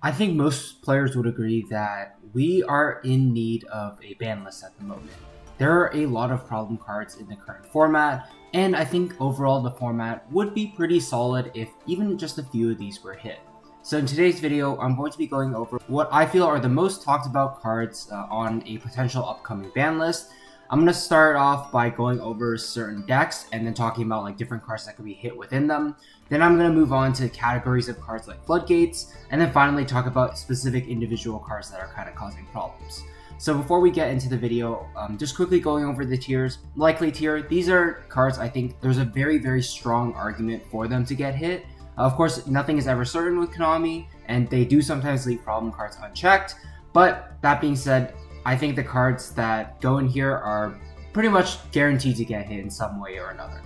I think most players would agree that we are in need of a ban list at the moment. There are a lot of problem cards in the current format, and I think overall the format would be pretty solid if even just a few of these were hit. So in today's video, I'm going to be going over what I feel are the most talked about cards on a potential upcoming ban list. I'm going to start off by going over certain decks and then talking about like different cards that could be hit within them. Then I'm going to move on to categories of cards like Floodgates, and then finally talk about specific individual cards that are kind of causing problems. So before we get into the video, just quickly going over the tiers. Likely tier, these are cards I think there's a very strong argument for them to get hit. Of course, nothing is ever certain with Konami, and they do sometimes leave problem cards unchecked, but that being said, I think the cards that go in here are pretty much guaranteed to get hit in some way or another.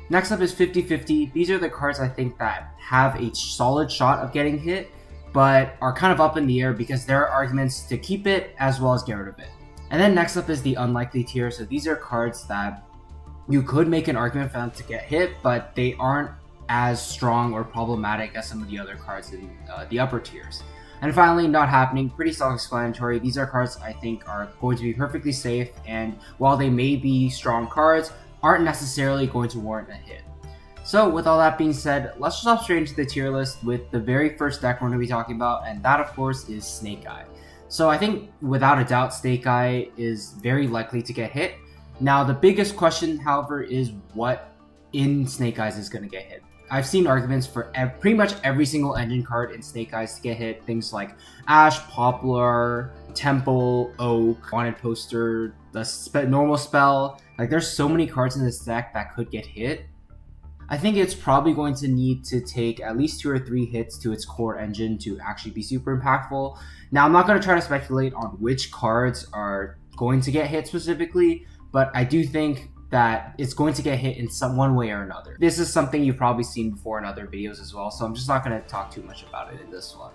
Next up is 50-50. These are the cards I think that have a solid shot of getting hit, but are kind of up in the air because there are arguments to keep it as well as get rid of it. And then next up is the unlikely tier. So these are cards that you could make an argument for them to get hit, but they aren't as strong or problematic as some of the other cards in the upper tiers. And finally, not happening, pretty self-explanatory. These are cards I think are going to be perfectly safe, and while they may be strong cards, aren't necessarily going to warrant a hit. So with all that being said, let's just hop straight into the tier list with the very first deck we're going to be talking about, and that of course is Snake Eye. So I think without a doubt Snake Eye is very likely to get hit. Now the biggest question, however, is what in Snake Eyes is going to get hit. I've seen arguments for pretty much every single engine card in Snake Eyes to get hit. Things like Ash, Poplar, Temple, Oak, Wanted Poster, the normal spell. Like there's so many cards in this deck that could get hit. I think it's probably going to need to take at least 2 or 3 hits to its core engine to actually be super impactful. Now I'm not going to try to speculate on which cards are going to get hit specifically, but I do think that it's going to get hit in one way or another. This is something you've probably seen before in other videos as well, so I'm just not going to talk too much about it in this one.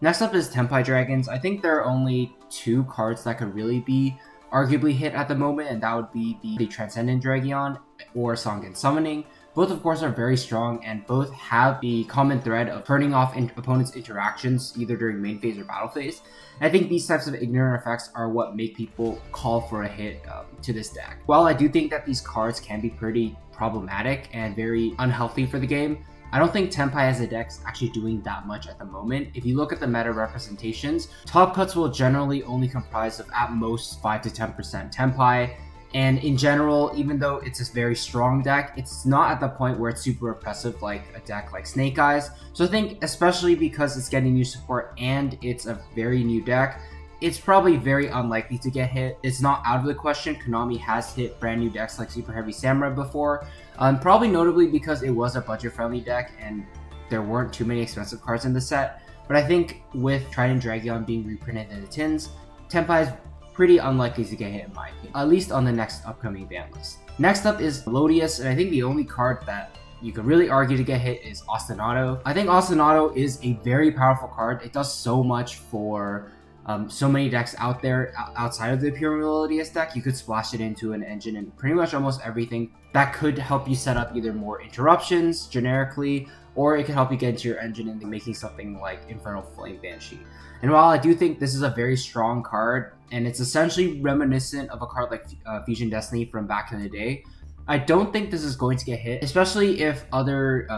Next up is Tenpai Dragons. I think there are only 2 cards that could really be arguably hit at the moment, and that would be the Transcendent Dragon or Songen Summoning. Both of course are very strong, and both have the common thread of turning off opponents' interactions either during main phase or battle phase. And I think these types of ignorant effects are what make people call for a hit to this deck. While I do think that these cards can be pretty problematic and very unhealthy for the game, I don't think Tenpai as a deck is actually doing that much at the moment. If you look at the meta representations, top cuts will generally only comprise of at most 5 to 10% Tenpai. And in general, even though it's a very strong deck, it's not at the point where it's super oppressive like a deck like Snake Eyes. So I think especially because it's getting new support and it's a very new deck, it's probably very unlikely to get hit. It's not out of the question. Konami has hit brand new decks like Super Heavy Samurai before, probably notably because it was a budget-friendly deck and there weren't too many expensive cards in the set. But I think with Trident Dragon being reprinted in the tins, Tenpai is pretty unlikely to get hit in my opinion, at least on the next upcoming ban list. Next up is Melodious, and I think the only card that you could really argue to get hit is Ostinato. I think Ostinato is a very powerful card. It does so much for so many decks out there outside of the pure Melodious deck. You could splash it into an engine and pretty much almost everything that could help you set up either more interruptions generically, or it could help you get into your engine and making something like Infernal Flame Banshee. And while I do think this is a very strong card, and it's essentially reminiscent of a card like Fusion Destiny from back in the day, I don't think this is going to get hit, especially if other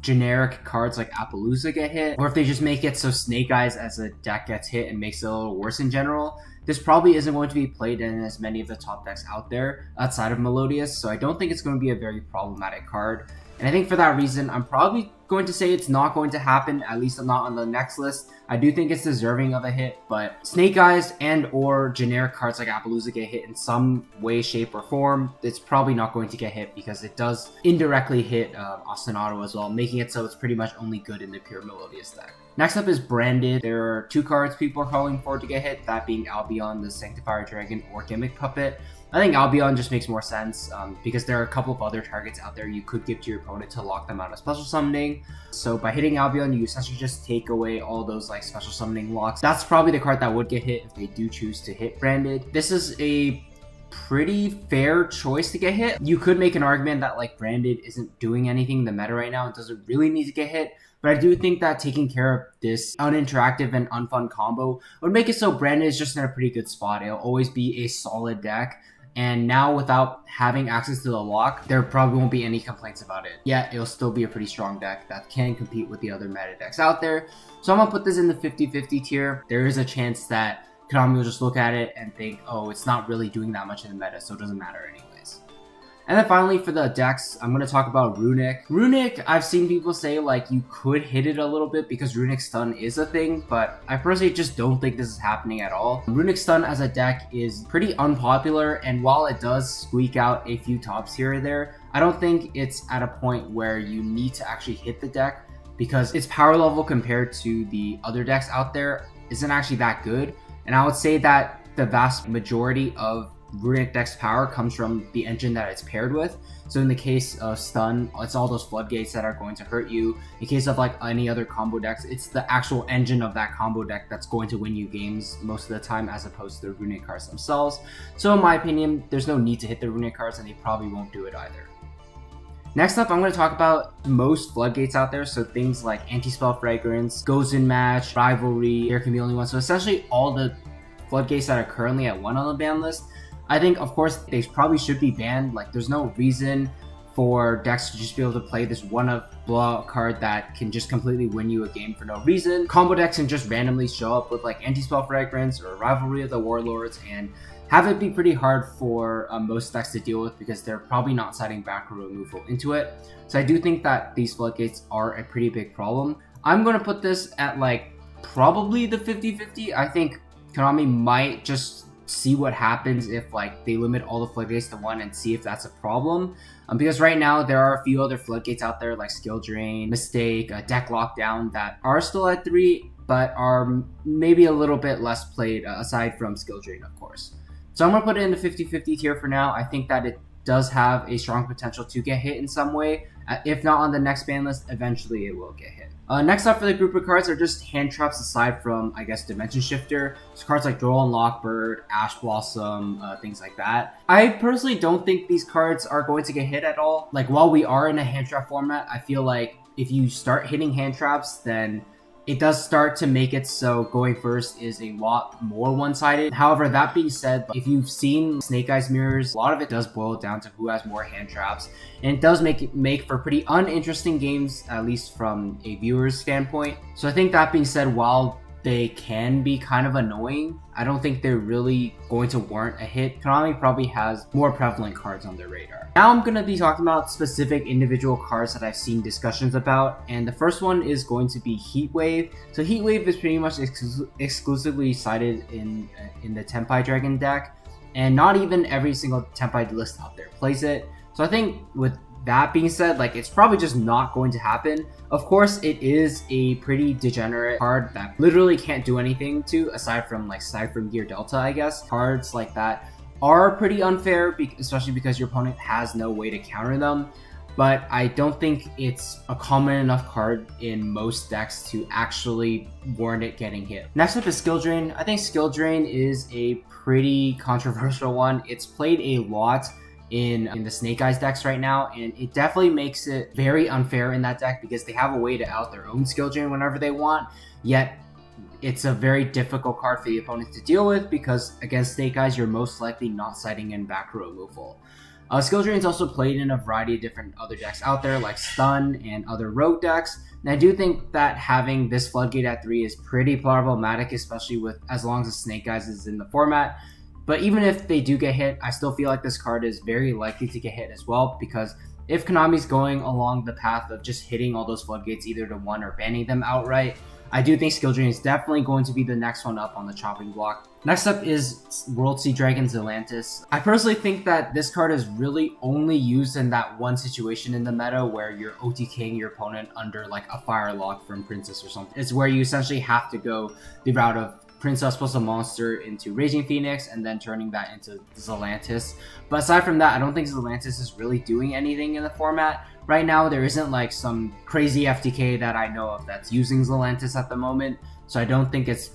generic cards like Apollousa get hit, or if they just make it so Snake Eyes as a deck gets hit and makes it a little worse in general. This probably isn't going to be played in as many of the top decks out there outside of Melodious, so I don't think it's going to be a very problematic card. And I think for that reason, I'm probably going to say it's not going to happen, at least not on the next list. I do think it's deserving of a hit, but Snake Eyes and or generic cards like Apollousa get hit in some way, shape, or form. It's probably not going to get hit because it does indirectly hit Ostinato as well, making it so it's pretty much only good in the pure Melodious deck. Next up is Branded. There are 2 cards people are calling for to get hit, that being Albion, the Sanctifier Dragon, or Gimmick Puppet. I think Albion just makes more sense because there are a couple of other targets out there you could give to your opponent to lock them out of special summoning. So by hitting Albion, you essentially just take away all those like special summoning locks. That's probably the card that would get hit if they do choose to hit Branded. This is a pretty fair choice to get hit. You could make an argument that like Branded isn't doing anything in the meta right now and doesn't really need to get hit, but I do think that taking care of this uninteractive and unfun combo would make it so Brandon is just in a pretty good spot. It'll always be a solid deck. And now without having access to the lock, there probably won't be any complaints about it. Yet it'll still be a pretty strong deck that can compete with the other meta decks out there. So I'm going to put this in the 50-50 tier. There is a chance that Konami will just look at it and think, oh, it's not really doing that much in the meta, so it doesn't matter anyways. And then finally for the decks, I'm going to talk about Runick. Runick, I've seen people say like you could hit it a little bit because Runick Stun is a thing, but I personally just don't think this is happening at all. Runick Stun as a deck is pretty unpopular, and while it does squeak out a few tops here or there, I don't think it's at a point where you need to actually hit the deck because its power level compared to the other decks out there isn't actually that good. And I would say that the vast majority of Runick deck's power comes from the engine that it's paired with. So in the case of Stun, it's all those floodgates that are going to hurt you. In case of like any other combo decks, it's the actual engine of that combo deck that's going to win you games most of the time, as opposed to the Runick cards themselves. So in my opinion, there's no need to hit the Runick cards, and they probably won't do it either. Next up, I'm going to talk about most floodgates out there, so things like Anti-Spell Fragrance, Goes in Match, Rivalry, There Can Be Only One, so essentially all the floodgates that are currently at 1 on the ban list. I think, of course, they probably should be banned. Like, there's no reason for decks to just be able to play this one-up blowout card that can just completely win you a game for no reason. Combo decks can just randomly show up with like Anti-Spell Fragrance or Rivalry of the Warlords and have it be pretty hard for most decks to deal with because they're probably not citing back row removal into it. So I do think that these floodgates are a pretty big problem. I'm going to put this at like probably the 50-50. I think Konami might just see what happens if like they limit all the floodgates to 1 and see if that's a problem. Because right now there are a few other floodgates out there like Skill Drain, Mistake, Deck Lockdown that are still at 3 but are maybe a little bit less played aside from Skill Drain, of course. So I'm going to put it in the 50-50 tier for now. I think that it does have a strong potential to get hit in some way. If not on the next ban list, eventually it will get hit. Next up for the group of cards are just hand traps aside from, I guess, Dimension Shifter. So cards like Droll and Lockbird, Ash Blossom, things like that. I personally don't think these cards are going to get hit at all. Like, while we are in a hand trap format, I feel like if you start hitting hand traps, then it does start to make it so going first is a lot more one-sided. However, that being said, if you've seen Snake Eyes Mirrors, a lot of it does boil down to who has more hand traps. And it does make for pretty uninteresting games, at least from a viewer's standpoint. So I think that being said, while they can be kind of annoying, I don't think they're really going to warrant a hit. Konami probably has more prevalent cards on their radar. Now I'm going to be talking about specific individual cards that I've seen discussions about, and the first one is going to be Heatwave. So Heatwave is pretty much exclusively cited in the Tenpai Dragon deck, and not even every single Tenpai list out there plays it. So I think with that being said, like, it's probably just not going to happen. Of course, it is a pretty degenerate card that literally can't do anything to, aside from like Cypher Gear Delta, I guess. Cards like that are pretty unfair, especially because your opponent has no way to counter them. But I don't think it's a common enough card in most decks to actually warrant it getting hit. Next up is Skill Drain. I think Skill Drain is a pretty controversial one. It's played a lot in the Snake Eyes decks right now, and it definitely makes it very unfair in that deck because they have a way to out their own Skill Drain whenever they want, yet it's a very difficult card for the opponent to deal with because against Snake Eyes, you're most likely not citing in back row removal. Skill Drain is also played in a variety of different other decks out there like Stun and other rogue decks, and I do think that having this Floodgate at 3 is pretty problematic, especially with as long as Snake Eyes is in the format. But even if they do get hit, I still feel like this card is very likely to get hit as well, because if Konami's going along the path of just hitting all those floodgates either to 1 or banning them outright, I do think Skill Drain is definitely going to be the next one up on the chopping block. Next up is World Sea Dragon Zantis. I personally think that this card is really only used in that one situation in the meta where you're OTKing your opponent under like a fire lock from Princess or something. It's where you essentially have to go the route of Princess plus a monster into Raging Phoenix and then turning that into Zantis. But aside from that, I don't think Zantis is really doing anything in the format. Right now, there isn't like some crazy FTK that I know of that's using Zantis at the moment, so I don't think it's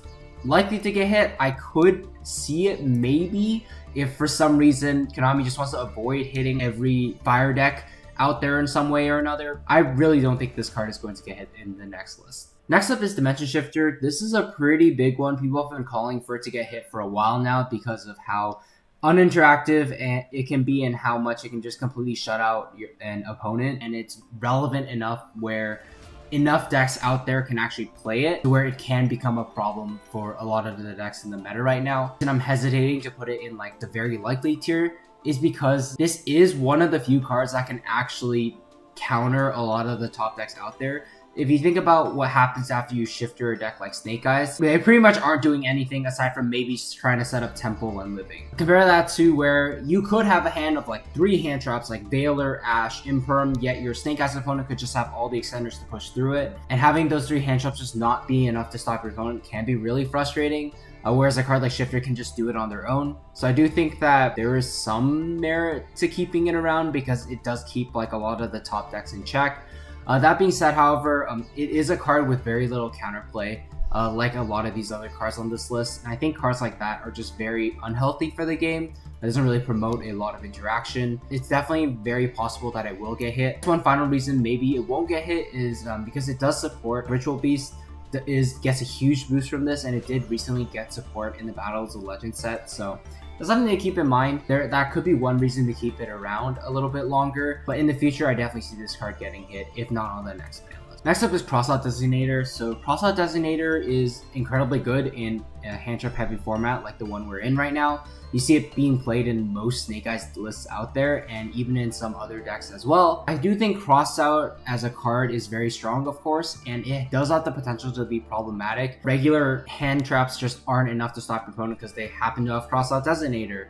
likely to get hit. I could see it maybe if for some reason Konami just wants to avoid hitting every fire deck out there in some way or another, I really don't think this card is going to get hit in the next list. Next up is Dimension Shifter. This is a pretty big one. People have been calling for it to get hit for a while now because of how uninteractive and it can be and how much it can just completely shut out an opponent, and it's relevant enough where enough decks out there can actually play it to where it can become a problem for a lot of the decks in the meta right now. And I'm hesitating to put it in like the very likely tier is because this is one of the few cards that can actually counter a lot of the top decks out there. If you think about what happens after you shifter a deck like Snake Eyes, they pretty much aren't doing anything aside from maybe trying to set up Temple and Living. Compare that to where you could have a hand of like 3 hand traps like Veiler, Ash, Imperm, yet your Snake Eyes opponent could just have all the extenders to push through it. And having those 3 hand traps just not be enough to stop your opponent can be really frustrating. Whereas a card like Shifter can just do it on their own. So I do think that there is some merit to keeping it around because it does keep like a lot of the top decks in check. That being said, however, it is a card with very little counterplay, like a lot of these other cards on this list. And I think cards like that are just very unhealthy for the game. It doesn't really promote a lot of interaction. It's definitely very possible that it will get hit. One final reason maybe it won't get hit is because it does support Ritual Beast. Gets a huge boost from this, and it did recently get support in the Battles of Legends set. So that's something to keep in mind. That could be one reason to keep it around a little bit longer, but in the future I definitely see this card getting hit, if not on the next ban list. Next up is Crossout Designator. So Crossout Designator is incredibly good in a hand trap heavy format like the one we're in right now. You see it being played in most Snake Eyes lists out there, and even in some other decks as well. I do think Crossout as a card is very strong, of course, and it does have the potential to be problematic. Regular hand traps just aren't enough to stop your opponent because they happen to have Crossout Designator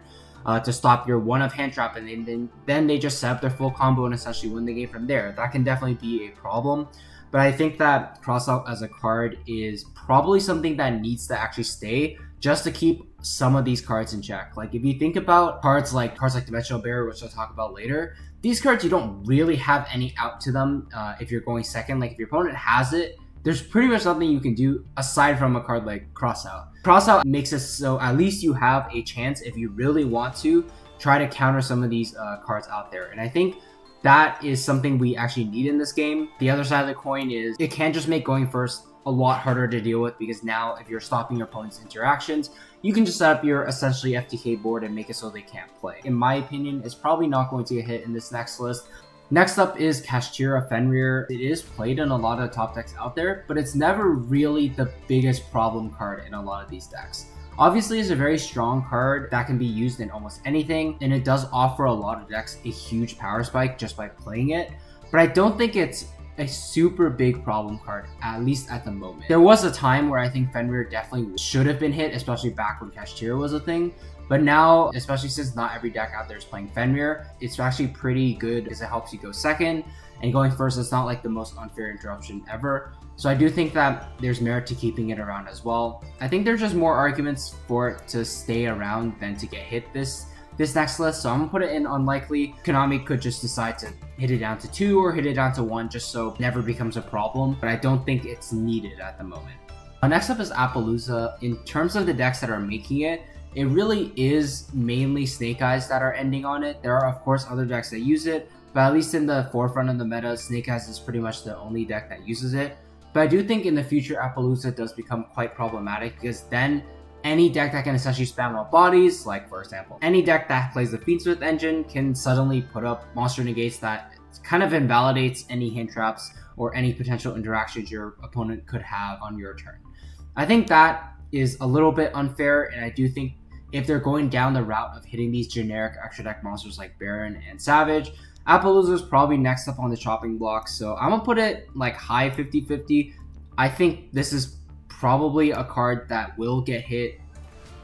to stop your one of hand trap, and then they just set up their full combo and essentially win the game from there. That can definitely be a problem. But I think that Crossout as a card is probably something that needs to actually stay just to keep some of these cards in check. Like if you think about cards like Dimensional Barrier, which I'll talk about later, these cards you don't really have any out to them if you're going second. Like if your opponent has it, there's pretty much nothing you can do aside from a card like Crossout. Crossout makes it so at least you have a chance if you really want to try to counter some of these cards out there. And I think that is something we actually need in this game. The other side of the coin is it can just make going first a lot harder to deal with, because now if you're stopping your opponent's interactions, you can just set up your essentially FTK board and make it so they can't play. In my opinion, it's probably not going to get hit in this next list. Next up is Kashtira Fenrir. It is played in a lot of top decks out there, but it's never really the biggest problem card in a lot of these decks. Obviously, it's a very strong card that can be used in almost anything, and it does offer a lot of decks a huge power spike just by playing it, but I don't think it's a super big problem card, at least at the moment. There was a time where I think Fenrir definitely should have been hit, especially back when Kashtira was a thing, but now, especially since not every deck out there is playing Fenrir, it's actually pretty good because it helps you go second, and going first is not like the most unfair interruption ever. So I do think that there's merit to keeping it around as well. I think there's just more arguments for it to stay around than to get hit this next list, so I'm gonna put it in unlikely. Konami could just decide to hit it down to 2 or hit it down to 1 just so it never becomes a problem, but I don't think it's needed at the moment. Next up is Apollousa. In terms of the decks that are making it, it really is mainly Snake Eyes that are ending on it. There are of course other decks that use it, but at least in the forefront of the meta, Snake Eyes is pretty much the only deck that uses it. But I do think in the future Apollousa does become quite problematic, because then any deck that can essentially spam out bodies, like for example, any deck that plays the Fiendsmith engine can suddenly put up monster negates that kind of invalidates any hand traps or any potential interactions your opponent could have on your turn. I think that is a little bit unfair, and I do think if they're going down the route of hitting these generic extra deck monsters like Baron and Savage, Apollousa is probably next up on the chopping block, so I'm gonna put it like high 50-50. I think this is probably a card that will get hit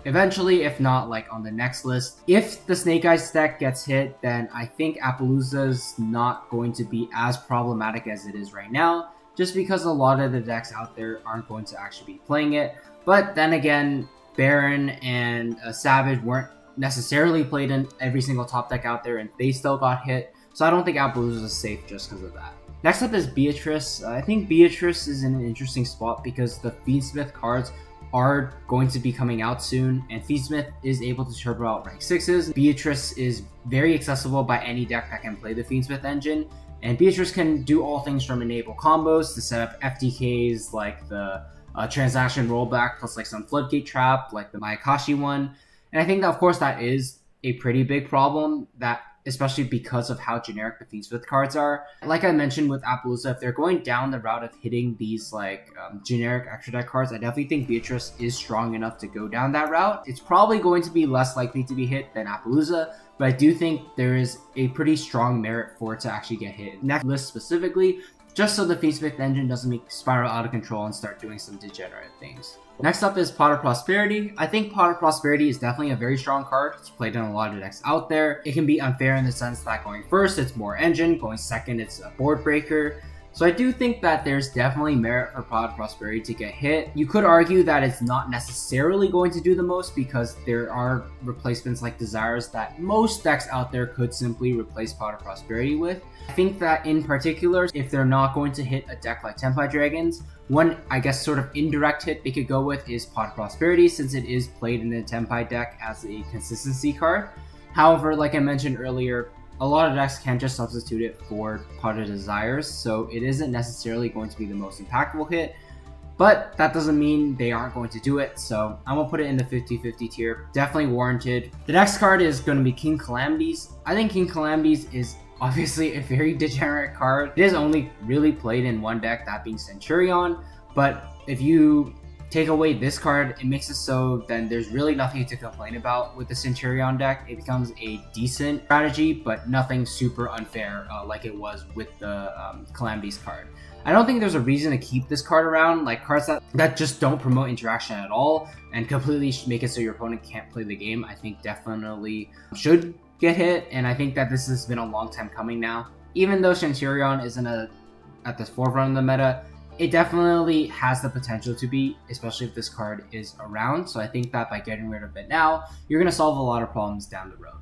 eventually, if not like on the next list. If the Snake Eyes deck gets hit, then I think Apollousa's not going to be as problematic as it is right now, just because a lot of the decks out there aren't going to actually be playing it. But then again, Baron and Savage weren't necessarily played in every single top deck out there, and they still got hit. So I don't think Apollousa is safe just because of that. Next up is Beatrice. I think Beatrice is in an interesting spot because the Fiendsmith cards are going to be coming out soon, and Fiendsmith is able to turbo out rank 6s. Beatrice is very accessible by any deck that can play the Fiendsmith engine, and Beatrice can do all things from enable combos to set up FTKs like the transaction rollback plus like some Floodgate trap like the Mayakashi one. And I think that of course that is a pretty big problem, that especially because of how generic the Fiendsmith cards are. Like I mentioned with Apollousa, if they're going down the route of hitting these like generic extra deck cards, I definitely think Beatrice is strong enough to go down that route. It's probably going to be less likely to be hit than Apollousa, but I do think there is a pretty strong merit for it to actually get hit in that list specifically, just so the Fiendsmith engine doesn't make spiral out of control and start doing some degenerate things. Next up is Pot of Prosperity. I think Pot of Prosperity is definitely a very strong card. It's played in a lot of decks out there. It can be unfair in the sense that going first, it's more engine. Going second, it's a board breaker. So I do think that there's definitely merit for Pot of Prosperity to get hit. You could argue that it's not necessarily going to do the most because there are replacements like Desires that most decks out there could simply replace Pot of Prosperity with. I think that in particular, if they're not going to hit a deck like Tenpai Dragons, one, I guess, sort of indirect hit they could go with is Pot of Prosperity, since it is played in the Tenpai deck as a consistency card. However, like I mentioned earlier, a lot of decks can just substitute it for Pot of Desires, so it isn't necessarily going to be the most impactful hit, but that doesn't mean they aren't going to do it, so I'm going to put it in the 50-50 tier. Definitely warranted. The next card is going to be King Calamities. I think King Calamities is obviously a very degenerate card. It is only really played in one deck, that being Centurion, but if you take away this card, it makes it so then there's really nothing to complain about with the Centurion deck. It becomes a decent strategy, but nothing super unfair like it was with the Calamities card. I don't think there's a reason to keep this card around, like cards that just don't promote interaction at all and completely make it so your opponent can't play the game. I think definitely should get hit, and I think that this has been a long time coming now. Even though Centurion isn't at the forefront of the meta, it definitely has the potential to be, especially if this card is around. So I think that by getting rid of it now, you're going to solve a lot of problems down the road.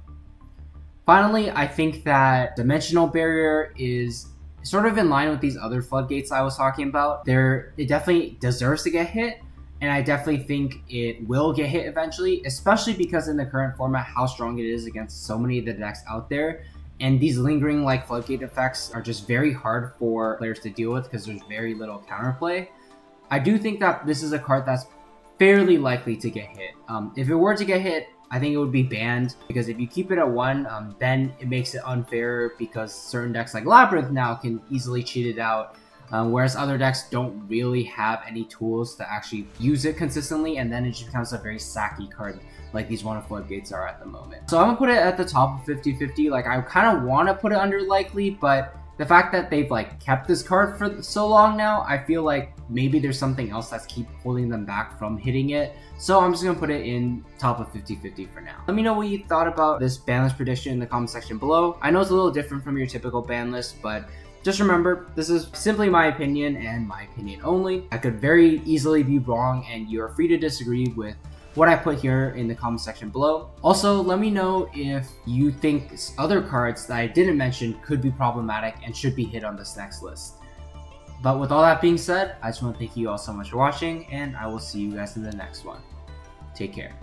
Finally, I think that Dimensional Barrier is sort of in line with these other Floodgates I was talking about. It definitely deserves to get hit, and I definitely think it will get hit eventually, especially because in the current format, how strong it is against so many of the decks out there. And these lingering like Floodgate effects are just very hard for players to deal with because there's very little counterplay. I do think that this is a card that's fairly likely to get hit. If it were to get hit, I think it would be banned, because if you keep it at 1, then it makes it unfair because certain decks like Labyrinth now can easily cheat it out, whereas other decks don't really have any tools to actually use it consistently, and then it just becomes a very sacky card like these one of Floodgates are at the moment. So I'm gonna put it at the top of 50-50. Like, I kind of want to put it under likely, but the fact that they've like kept this card for so long now, I feel like maybe there's something else that's keep holding them back from hitting it. So I'm just gonna put it in top of 50-50 for now. Let me know what you thought about this ban list prediction in the comment section below. I know it's a little different from your typical ban list, but just remember, this is simply my opinion and my opinion only. I could very easily be wrong, and you are free to disagree with what I put here in the comment section below. Also, let me know if you think other cards that I didn't mention could be problematic and should be hit on this next list. But with all that being said, I just want to thank you all so much for watching, and I will see you guys in the next one. Take care.